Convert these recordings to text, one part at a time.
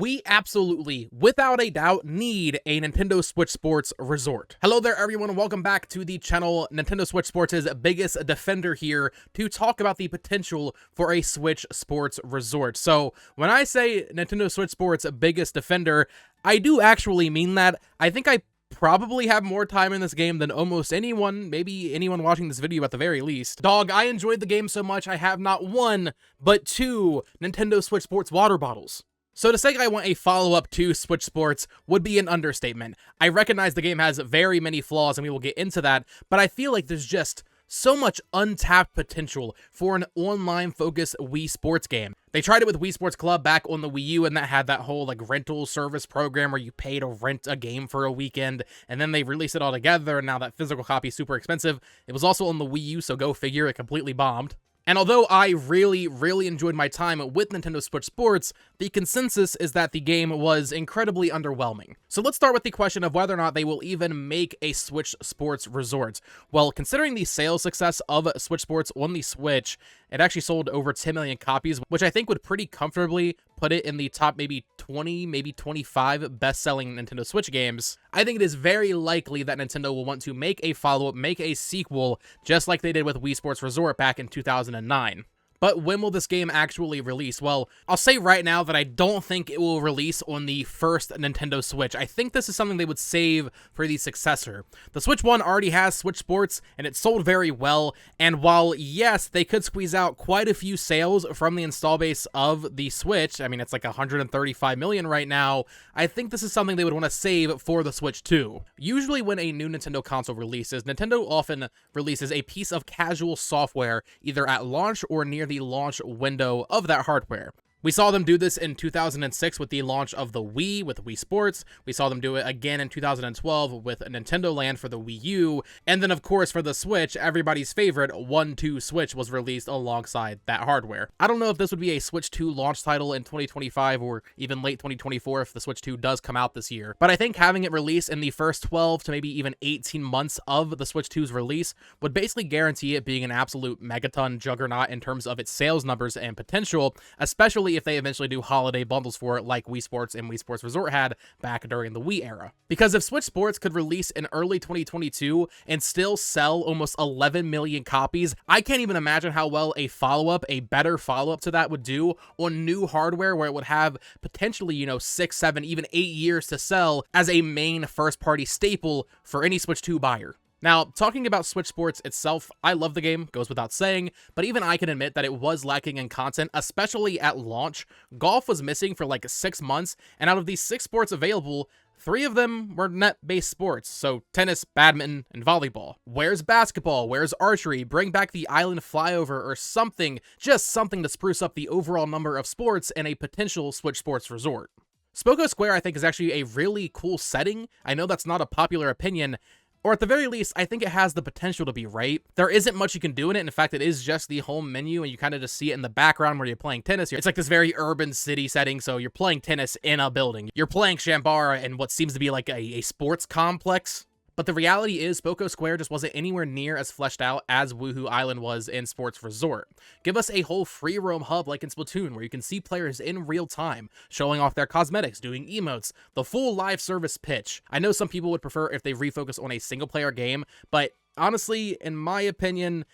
we absolutely, without a doubt, need a Nintendo Switch Sports resort. Hello there, everyone, and welcome back to the channel. Nintendo Switch Sports' biggest defender here to talk about the potential for a Switch Sports resort. So, when I say Nintendo Switch Sports' biggest defender, I do actually mean that. I think I probably have more time in this game than almost anyone, maybe anyone watching this video at the very least. Dog, I enjoyed the game so much I have not one, but two Nintendo Switch Sports water bottles. So to say I want a follow-up to Switch Sports would be an understatement. I recognize the game has very many flaws and we will get into that, but I feel like there's just so much untapped potential for an online-focused Wii Sports game. They tried it with Wii Sports Club back on the Wii U, and that had that whole rental service program where you pay to rent a game for a weekend, and then they released it all together, and now that physical copy is super expensive. It was also on the Wii U, so go figure, it completely bombed. And although I really enjoyed my time with Nintendo Switch Sports, the consensus is that the game was incredibly underwhelming. So let's start with the question of whether or not they will even make a Switch Sports resort. Well, considering the sales success of Switch Sports on the Switch, it actually sold over 10 million copies, which I think would pretty comfortably put it in the top maybe 20, maybe 25 best-selling Nintendo Switch games. I think it is very likely that Nintendo will want to make a follow-up, make a sequel, just like they did with Wii Sports Resort back in 2009. But when will this game actually release? Well, I'll say right now that I don't think it will release on the first Nintendo Switch. I think this is something they would save for the successor. The Switch 1 already has Switch Sports, and it sold very well, and while, yes, they could squeeze out quite a few sales from the install base of the Switch, I mean, it's like 135 million right now, I think this is something they would want to save for the Switch 2. Usually when a new Nintendo console releases, Nintendo often releases a piece of casual software either at launch or near the launch window of that hardware. We saw them do this in 2006 with the launch of the Wii with Wii Sports. We saw them do it again in 2012 with Nintendo Land for the Wii U. And then, of course, for the Switch, everybody's favorite 1-2 Switch was released alongside that hardware. I don't know if this would be a Switch 2 launch title in 2025 or even late 2024 if the Switch 2 does come out this year. But I think having it released in the first 12 to maybe even 18 months of the Switch 2's release would basically guarantee it being an absolute megaton juggernaut in terms of its sales numbers and potential, especially if they eventually do holiday bundles for it like Wii Sports and Wii Sports Resort had back during the Wii era. Because if Switch Sports could release in early 2022 and still sell almost 11 million copies, I can't even imagine how well a follow-up, a better follow-up to that would do on new hardware where it would have potentially, 6, 7, even 8 years to sell as a main first-party staple for any Switch 2 buyer. Now, talking about Switch Sports itself, I love the game, goes without saying, but even I can admit that it was lacking in content, especially at launch. Golf was missing for like 6 months, and out of these 6 sports available, 3 of them were net-based sports, so tennis, badminton, and volleyball. Where's basketball? Where's archery? Bring back the island flyover or something, just something to spruce up the overall number of sports in a potential Switch Sports resort. Spoko Square, I think, is actually a really cool setting. I know that's not a popular opinion, or at the very least, I think it has the potential to be right. There isn't much you can do in it. In fact, it is just the home menu, and you kind of just see it in the background where you're playing tennis. It's like this very urban city setting, so you're playing tennis in a building. You're playing Shambara in what seems to be like a sports complex. But the reality is, Spoko Square just wasn't anywhere near as fleshed out as Woohoo Island was in Sports Resort. Give us a whole free roam hub like in Splatoon, where you can see players in real time, showing off their cosmetics, doing emotes, the full live service pitch. I know some people would prefer if they refocus on a single player game, but honestly, in my opinion,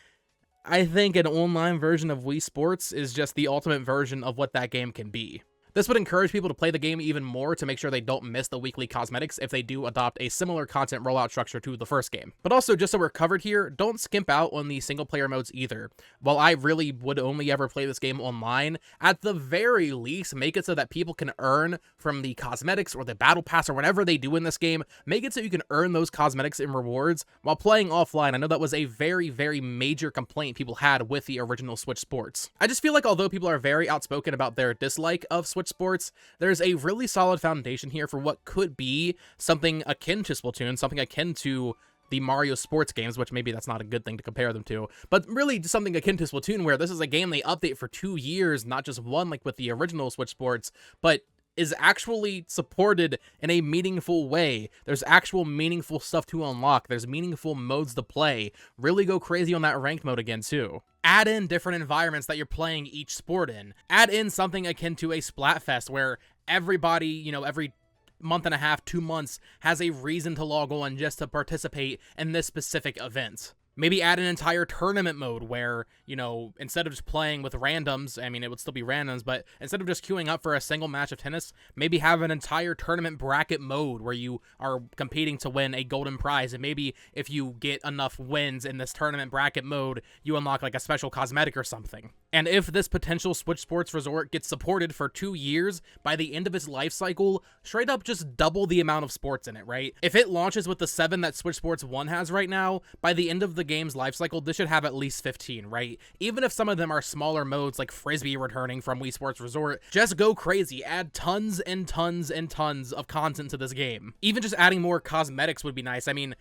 I think an online version of Wii Sports is just the ultimate version of what that game can be. This would encourage people to play the game even more to make sure they don't miss the weekly cosmetics if they do adopt a similar content rollout structure to the first game. But also, just so we're covered here, don't skimp out on the single player modes either. While I really would only ever play this game online, at the very least, make it so that people can earn from the cosmetics or the battle pass or whatever they do in this game. Make it so you can earn those cosmetics and rewards while playing offline. I know that was a very major complaint people had with the original Switch Sports. I just feel like although people are very outspoken about their dislike of Switch Sports, there's a really solid foundation here for what could be something akin to Splatoon, something akin to the Mario sports games, which maybe that's not a good thing to compare them to, but really something akin to Splatoon, where this is a game they update for 2 years, not just one like with the original Switch Sports, but is actually supported in a meaningful way. There's actual meaningful stuff to unlock. There's meaningful modes to play. Really go crazy on that ranked mode again, too. Add in different environments that you're playing each sport in. Add in something akin to a Splatfest where everybody, you know, every month and a half, 2 months, has a reason to log on just to participate in this specific event. Maybe add an entire tournament mode where, you know, instead of just playing with randoms, I mean, it would still be randoms, but instead of just queuing up for a single match of tennis, maybe have an entire tournament bracket mode where you are competing to win a golden prize. And maybe if you get enough wins in this tournament bracket mode, you unlock like a special cosmetic or something. And if this potential Switch Sports Resort gets supported for 2 years, by the end of its life cycle, straight up just double the amount of sports in it, right? If it launches with the 7 that Switch Sports 1 has right now, by the end of the game's life cycle, this should have at least 15, right? Even if some of them are smaller modes like Frisbee returning from Wii Sports Resort, just go crazy. Add tons and tons and tons of content to this game. Even just adding more cosmetics would be nice. I mean,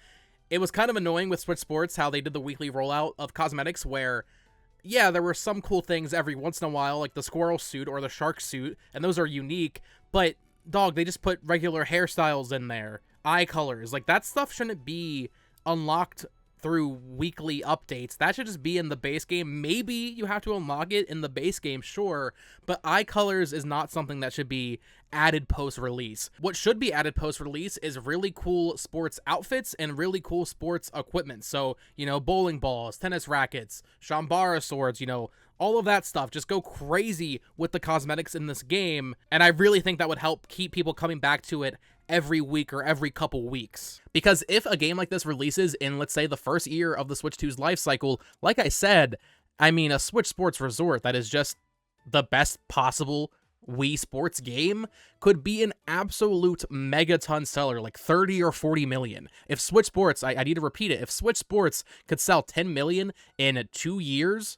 it was kind of annoying with Switch Sports how they did the weekly rollout of cosmetics where, yeah, there were some cool things every once in a while, like the squirrel suit or the shark suit, and those are unique, but, dog, they just put regular hairstyles in there, eye colors. Like, that stuff shouldn't be unlocked through weekly updates. That should just be in the base game. Maybe you have to unlock it in the base game, sure, but eye colors is not something that should be added post-release. What should be added post-release is really cool sports outfits and really cool sports equipment. So, you know, bowling balls, tennis rackets, Shambara swords, you know, all of that stuff. Just go crazy with the cosmetics in this game, and I really think that would help keep people coming back to it every week or every couple weeks. Because if a game like this releases in, let's say, the first year of the Switch 2's life cycle, like I said, I mean, a Switch Sports Resort that is just the best possible Wii Sports game could be an absolute megaton seller, like 30 or 40 million. If Switch Sports, I need to repeat it, if Switch Sports could sell 10 million in 2 years,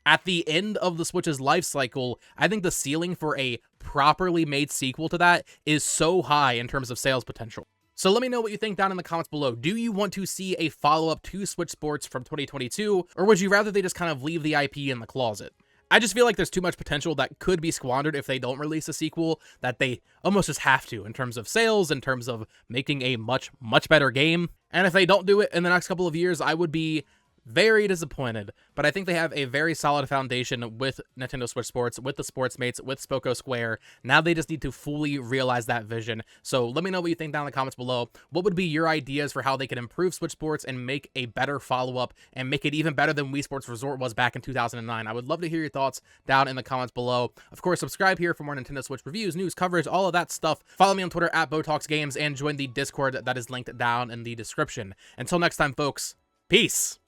at the end of the Switch's life cycle, I think the ceiling for a properly made sequel to that is so high in terms of sales potential. So let me know what you think down in the comments below. Do you want to see a follow-up to Switch Sports from 2022, or would you rather they just kind of leave the IP in the closet? I just feel like there's too much potential that could be squandered if they don't release a sequel, that they almost just have to in terms of sales, in terms of making a much, much better game. And if they don't do it in the next couple of years, I would be very disappointed, but I think they have a very solid foundation with Nintendo Switch Sports, with the Sportsmates, with Spoko Square. Now they just need to fully realize that vision. So let me know what you think down in the comments below. What would be your ideas for how they could improve Switch Sports and make a better follow-up and make it even better than Wii Sports Resort was back in 2009? I would love to hear your thoughts down in the comments below. Of course, subscribe here for more Nintendo Switch reviews, news, coverage, all of that stuff. Follow me on Twitter at BotoxGames and join the Discord that is linked down in the description. Until next time, folks, peace!